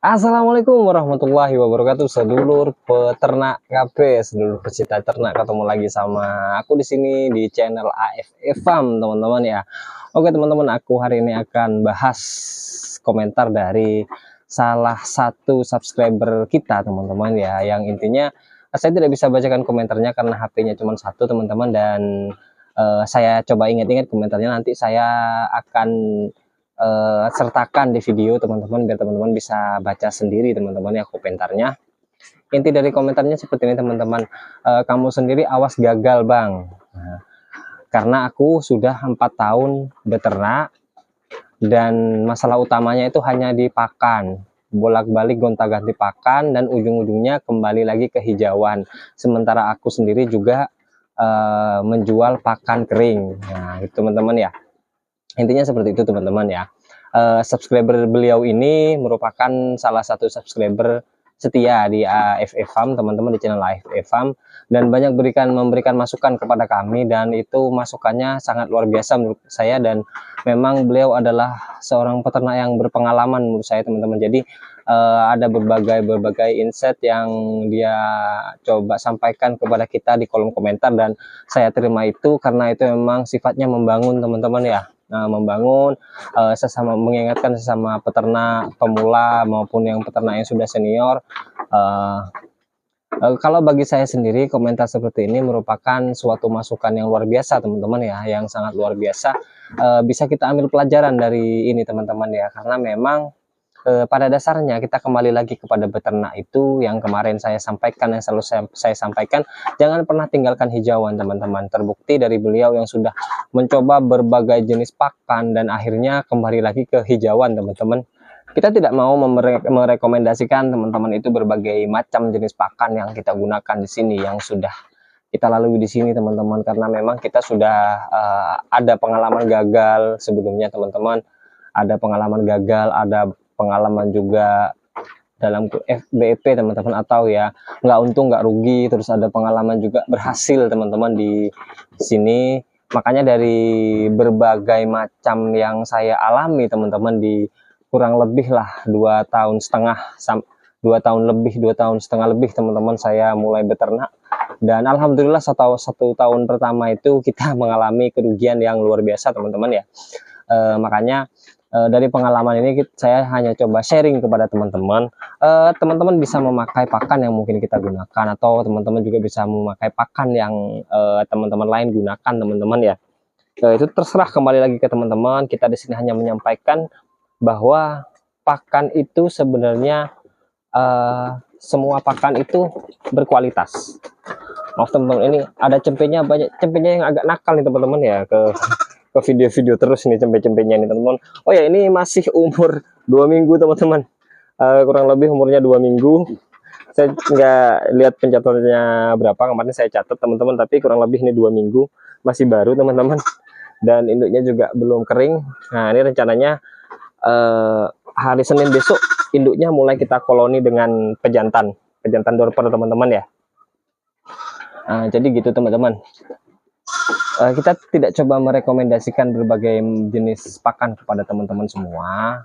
Assalamualaikum warahmatullahi wabarakatuh, sedulur peternak KB, sedulur pecinta ternak, ketemu lagi sama aku di sini di channel AFE Farm, teman-teman ya. Oke teman-teman, aku hari ini akan bahas komentar dari salah satu subscriber kita, teman-teman ya, yang intinya saya tidak bisa bacakan komentarnya karena HP-nya cuma satu, teman-teman, dan saya coba ingat-ingat komentarnya, nanti saya akan sertakan di video teman-teman biar teman-teman bisa baca sendiri teman-teman ya komentarnya. Inti dari komentarnya seperti ini teman-teman, kamu sendiri awas gagal bang. Nah, karena aku sudah 4 tahun beternak dan masalah utamanya itu hanya di pakan, bolak-balik gonta-ganti pakan, dan ujung-ujungnya kembali lagi ke hijauan. Sementara aku sendiri juga menjual pakan kering. Nah itu teman-teman ya, intinya seperti itu teman-teman ya. Subscriber beliau ini merupakan salah satu subscriber setia di AFE Farm, teman-teman, di channel AFE Farm, dan banyak memberikan masukan kepada kami, dan itu masukannya sangat luar biasa menurut saya, dan memang beliau adalah seorang peternak yang berpengalaman menurut saya teman-teman. Jadi ada berbagai insight yang dia coba sampaikan kepada kita di kolom komentar, dan saya terima itu karena itu memang sifatnya membangun teman-teman ya. Nah, membangun sesama, mengingatkan sesama peternak pemula maupun yang peternak yang sudah senior. Kalau bagi saya sendiri, komentar seperti ini merupakan suatu masukan yang luar biasa teman-teman ya, yang sangat luar biasa. Bisa kita ambil pelajaran dari ini teman-teman ya, karena memang pada dasarnya kita kembali lagi kepada beternak itu yang kemarin saya sampaikan, yang selalu saya sampaikan, jangan pernah tinggalkan hijauan teman-teman. Terbukti dari beliau yang sudah mencoba berbagai jenis pakan dan akhirnya kembali lagi ke hijauan teman-teman. Kita tidak mau merekomendasikan teman-teman itu berbagai macam jenis pakan yang kita gunakan di sini, yang sudah kita lalui di sini teman-teman, karena memang kita sudah ada pengalaman gagal sebelumnya teman-teman, ada pengalaman gagal, ada pengalaman juga dalam FBP teman-teman, atau ya nggak untung nggak rugi, terus ada pengalaman juga berhasil teman-teman di sini. Makanya dari berbagai macam yang saya alami teman-teman, di kurang lebih lah 2,5 tahun 2 tahun lebih teman-teman saya mulai beternak, dan alhamdulillah satu tahun pertama itu kita mengalami kerugian yang luar biasa teman-teman ya. Makanya dari pengalaman ini saya hanya coba sharing kepada teman-teman. Teman-teman bisa memakai pakan yang mungkin kita gunakan, atau teman-teman juga bisa memakai pakan yang teman-teman lain gunakan teman-teman ya. Itu terserah, kembali lagi ke teman-teman. Kita di sini hanya menyampaikan bahwa pakan itu sebenarnya semua pakan itu berkualitas. Maaf teman-teman, ini ada cempenya, banyak cempenya yang agak nakal nih teman-teman ya, ke video-video terus nih cempe-cempenya nih teman-teman. Oh ya, ini masih umur 2 minggu teman-teman, kurang lebih umurnya 2 minggu. Saya nggak lihat pencatatannya berapa, kemarin saya catat teman-teman, tapi kurang lebih ini 2 minggu, masih baru teman-teman, dan induknya juga belum kering. Nah ini rencananya hari Senin besok induknya mulai kita koloni dengan pejantan dorper teman-teman ya. Jadi gitu teman-teman. Kita tidak coba merekomendasikan berbagai jenis pakan kepada teman-teman semua.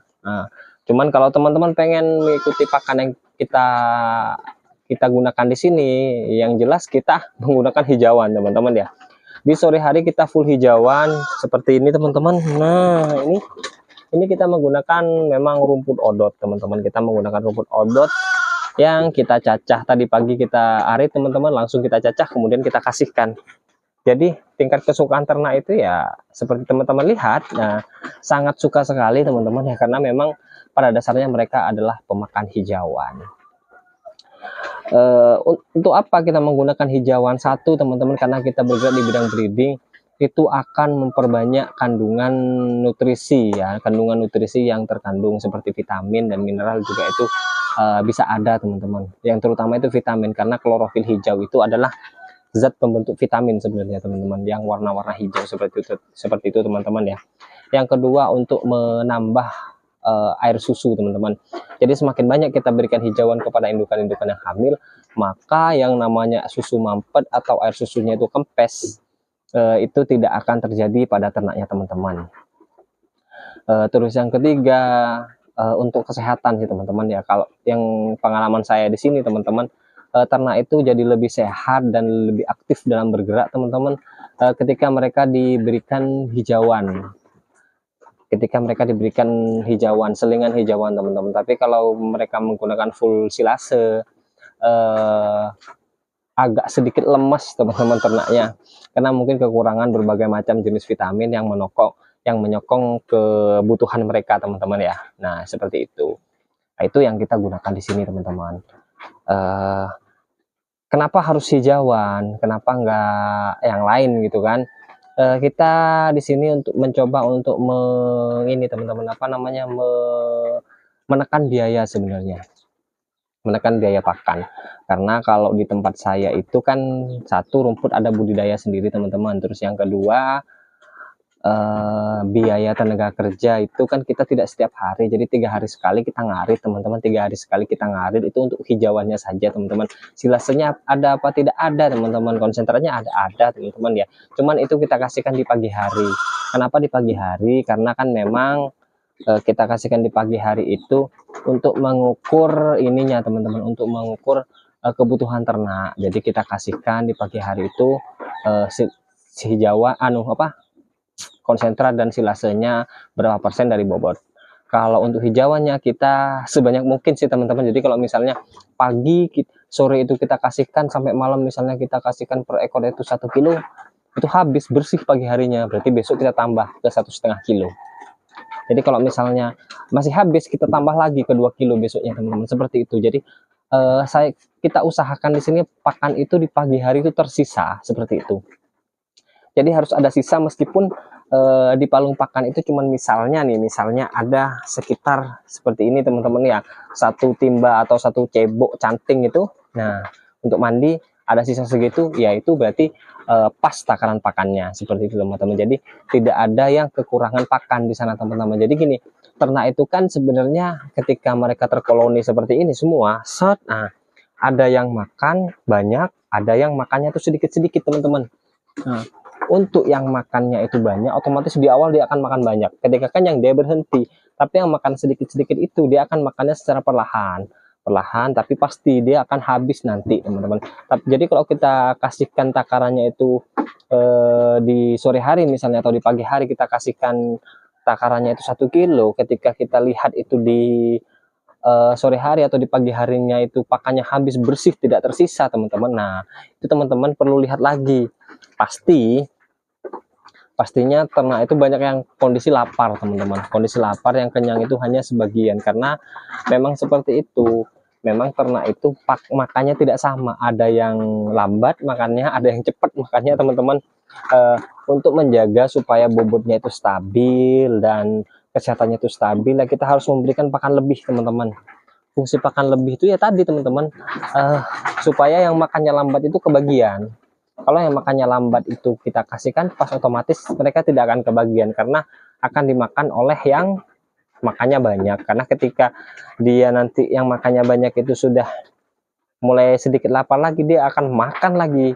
Cuman kalau teman-teman pengen mengikuti pakan yang kita gunakan di sini, yang jelas kita menggunakan hijauan teman-teman ya. Di sore hari kita full hijauan seperti ini teman-teman. Nah ini kita menggunakan memang rumput odot teman-teman. Kita menggunakan rumput odot yang kita cacah tadi pagi, kita arit teman-teman, langsung kita cacah kemudian kita kasihkan. Jadi tingkat kesukaan ternak itu ya seperti teman-teman lihat, nah sangat suka sekali teman-teman ya, karena memang pada dasarnya mereka adalah pemakan hijauan. Untuk apa kita menggunakan hijauan? Satu teman-teman, karena kita bergerak di bidang breeding, itu akan memperbanyak kandungan nutrisi ya, kandungan nutrisi yang terkandung seperti vitamin dan mineral juga itu bisa ada teman-teman. Yang terutama itu vitamin, karena klorofil hijau itu adalah zat pembentuk vitamin sebenarnya teman-teman, yang warna-warna hijau seperti itu teman-teman ya. Yang kedua, untuk menambah air susu teman-teman. Jadi semakin banyak kita berikan hijauan kepada indukan-indukan yang hamil, maka yang namanya susu mampet atau air susunya itu kempes, itu tidak akan terjadi pada ternaknya teman-teman. Terus yang ketiga, untuk kesehatan sih teman-teman ya. Kalau yang pengalaman saya di sini teman-teman, ternak itu jadi lebih sehat dan lebih aktif dalam bergerak teman-teman, ketika mereka diberikan hijauan. Ketika mereka diberikan hijauan, selingan hijauan teman-teman. Tapi kalau mereka menggunakan full silase, agak sedikit lemas teman-teman ternaknya, karena mungkin kekurangan berbagai macam jenis vitamin yang menyokong kebutuhan mereka teman-teman ya. Nah seperti itu. Nah, itu yang kita gunakan di sini teman-teman. Kenapa harus hijauan? Kenapa enggak yang lain gitu kan? Kita di sini untuk mencoba untuk ini teman-teman, apa namanya, menekan biaya sebenarnya, menekan biaya pakan. Karena kalau di tempat saya itu kan, satu, rumput ada budidaya sendiri teman-teman, terus yang kedua, biaya tenaga kerja itu kan kita tidak setiap hari, jadi 3 hari sekali kita ngarit teman-teman, 3 hari sekali kita ngarit, itu untuk hijauannya saja teman-teman. Silasenya ada apa tidak ada teman-teman, konsentratnya ada teman-teman ya, cuman itu kita kasihkan di pagi hari. Kenapa di pagi hari? Karena kan memang kita kasihkan di pagi hari itu untuk mengukur ininya teman-teman, untuk mengukur kebutuhan ternak. Jadi kita kasihkan di pagi hari itu si hijauan konsentrat dan silasenya berapa persen dari bobot. Kalau untuk hijauannya kita sebanyak mungkin sih teman-teman. Jadi kalau misalnya pagi, sore itu kita kasihkan sampai malam, misalnya kita kasihkan per ekor itu 1 kilo, itu habis bersih pagi harinya, berarti besok kita tambah ke 1,5 kilo. Jadi kalau misalnya masih habis, kita tambah lagi ke 2 kilo besoknya teman-teman, seperti itu. Jadi kita usahakan di sini pakan itu di pagi hari itu tersisa seperti itu. Jadi harus ada sisa, meskipun di palung pakan itu cuman misalnya ada sekitar seperti ini teman-teman ya, 1 timba atau 1 cebok canting itu. Nah untuk mandi ada sisa segitu, ya itu berarti pas takaran pakannya, seperti itu teman-teman. Jadi tidak ada yang kekurangan pakan di sana teman-teman. Jadi gini, ternak itu kan sebenarnya ketika mereka terkoloni seperti ini semua, nah ada yang makan banyak, ada yang makannya itu sedikit-sedikit teman-teman. Nah untuk yang makannya itu banyak, otomatis di awal dia akan makan banyak. Ketika kenyang dia berhenti. Tapi yang makan sedikit-sedikit itu dia akan makannya secara perlahan, tapi pasti dia akan habis nanti teman-teman. Jadi kalau kita kasihkan takarannya itu di sore hari misalnya, atau di pagi hari kita kasihkan takarannya itu 1 kilo, ketika kita lihat itu di sore hari atau di pagi harinya itu pakannya habis bersih, tidak tersisa teman-teman. Nah itu teman-teman perlu lihat lagi, pastinya ternak itu banyak yang kondisi lapar teman-teman. Kondisi lapar, yang kenyang itu hanya sebagian, karena memang seperti itu. Memang ternak itu makannya tidak sama, ada yang lambat makannya, ada yang cepat makannya teman-teman. Untuk menjaga supaya bobotnya itu stabil dan kesehatannya itu stabil, ya kita harus memberikan pakan lebih teman-teman. Fungsi pakan lebih itu ya tadi teman-teman, supaya yang makannya lambat itu kebagian. Kalau yang makannya lambat itu kita kasihkan pas, otomatis mereka tidak akan kebagian, karena akan dimakan oleh yang makannya banyak. Karena ketika dia nanti yang makannya banyak itu sudah mulai sedikit lapar lagi, dia akan makan lagi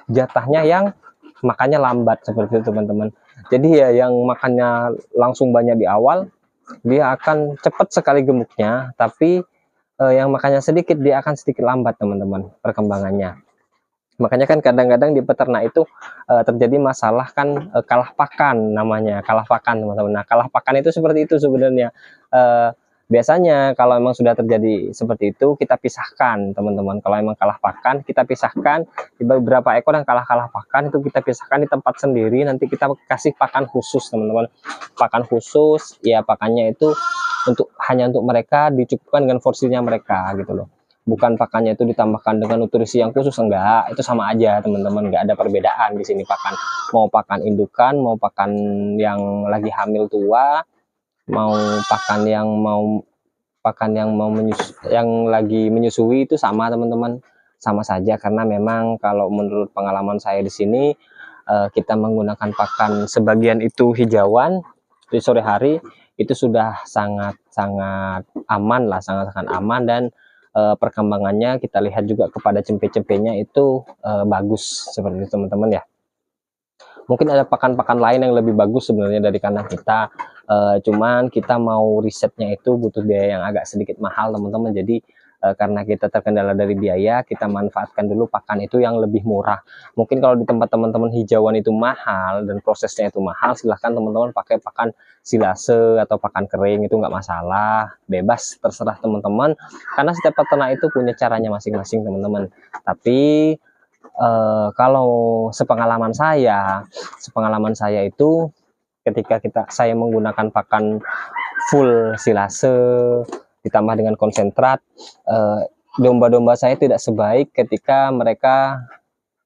jatahnya yang makannya lambat, seperti itu teman-teman. Jadi ya yang makannya langsung banyak di awal, dia akan cepat sekali gemuknya. Tapi yang makannya sedikit, dia akan sedikit lambat teman-teman perkembangannya. Makanya kan kadang-kadang di peternak itu terjadi masalah kan, kalah pakan, namanya kalah pakan teman-teman. Nah kalah pakan itu seperti itu sebenarnya. Biasanya kalau memang sudah terjadi seperti itu, kita pisahkan teman-teman. Kalau memang kalah pakan, kita pisahkan. Di beberapa ekor yang kalah pakan itu kita pisahkan di tempat sendiri, nanti kita kasih pakan khusus teman-teman. Pakan khusus ya, pakannya itu hanya untuk mereka, dicukupkan dengan porsinya mereka gitu loh. Bukan pakannya itu ditambahkan dengan nutrisi yang khusus, enggak. Itu sama aja teman-teman, enggak ada perbedaan di sini pakan. Mau pakan indukan, mau pakan yang lagi hamil tua, mau pakan yang lagi menyusui, itu sama teman-teman, sama saja. Karena memang kalau menurut pengalaman saya di sini, kita menggunakan pakan sebagian itu hijauan di sore hari, itu sudah sangat-sangat aman lah, sangat-sangat aman. Dan perkembangannya kita lihat juga kepada cempe-cempenya itu bagus, seperti itu teman-teman ya. Mungkin ada pakan-pakan lain yang lebih bagus sebenarnya dari kandang kita, cuman kita mau risetnya itu butuh biaya yang agak sedikit mahal teman-teman. Jadi karena kita terkendala dari biaya, kita manfaatkan dulu pakan itu yang lebih murah. Mungkin kalau di tempat teman-teman hijauan itu mahal dan prosesnya itu mahal, silahkan teman-teman pakai pakan silase atau pakan kering, itu nggak masalah, bebas terserah teman-teman, karena setiap peternak itu punya caranya masing-masing teman-teman. Tapi kalau sepengalaman saya itu ketika saya menggunakan pakan full silase ditambah dengan konsentrat, domba-domba saya tidak sebaik ketika mereka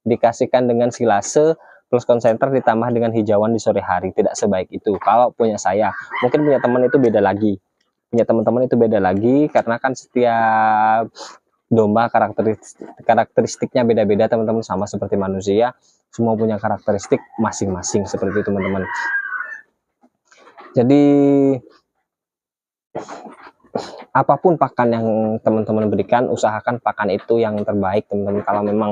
dikasihkan dengan silase plus konsentrat ditambah dengan hijauan di sore hari. Tidak sebaik itu kalau punya saya. Mungkin punya teman itu beda lagi, punya teman-teman itu beda lagi, karena kan setiap domba karakteristiknya beda-beda teman-teman, sama seperti manusia, semua punya karakteristik masing-masing seperti itu teman-teman. Jadi apapun pakan yang teman-teman berikan, usahakan pakan itu yang terbaik teman-teman. Kalau memang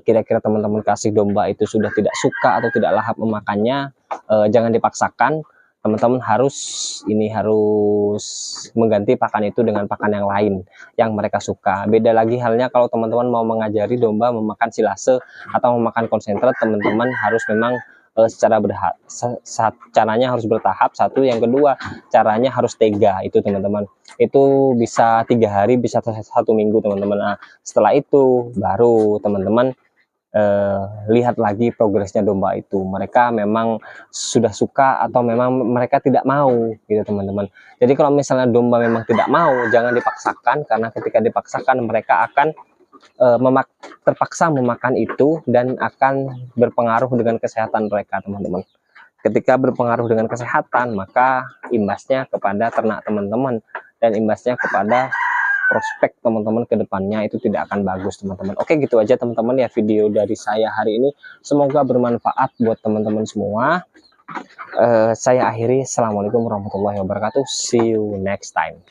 kira-kira teman-teman kasih domba itu sudah tidak suka atau tidak lahap memakannya, jangan dipaksakan. Teman-teman harus mengganti pakan itu dengan pakan yang lain yang mereka suka. Beda lagi halnya kalau teman-teman mau mengajari domba memakan silase atau memakan konsentrat, teman-teman harus memang caranya harus bertahap. Satu, yang kedua caranya harus tega. Itu teman-teman, itu bisa 3 hari, bisa 1 minggu teman-teman. Nah, setelah itu baru teman-teman lihat lagi progresnya domba itu, mereka memang sudah suka atau memang mereka tidak mau gitu teman-teman. Jadi kalau misalnya domba memang tidak mau, jangan dipaksakan, karena ketika dipaksakan mereka akan terpaksa memakan itu dan akan berpengaruh dengan kesehatan mereka teman-teman. Ketika berpengaruh dengan kesehatan, maka imbasnya kepada ternak teman-teman dan imbasnya kepada prospek teman-teman ke depannya itu tidak akan bagus teman-teman. Oke, gitu aja teman-teman ya video dari saya hari ini, semoga bermanfaat buat teman-teman semua. Saya akhiri, assalamualaikum warahmatullahi wabarakatuh, see you next time.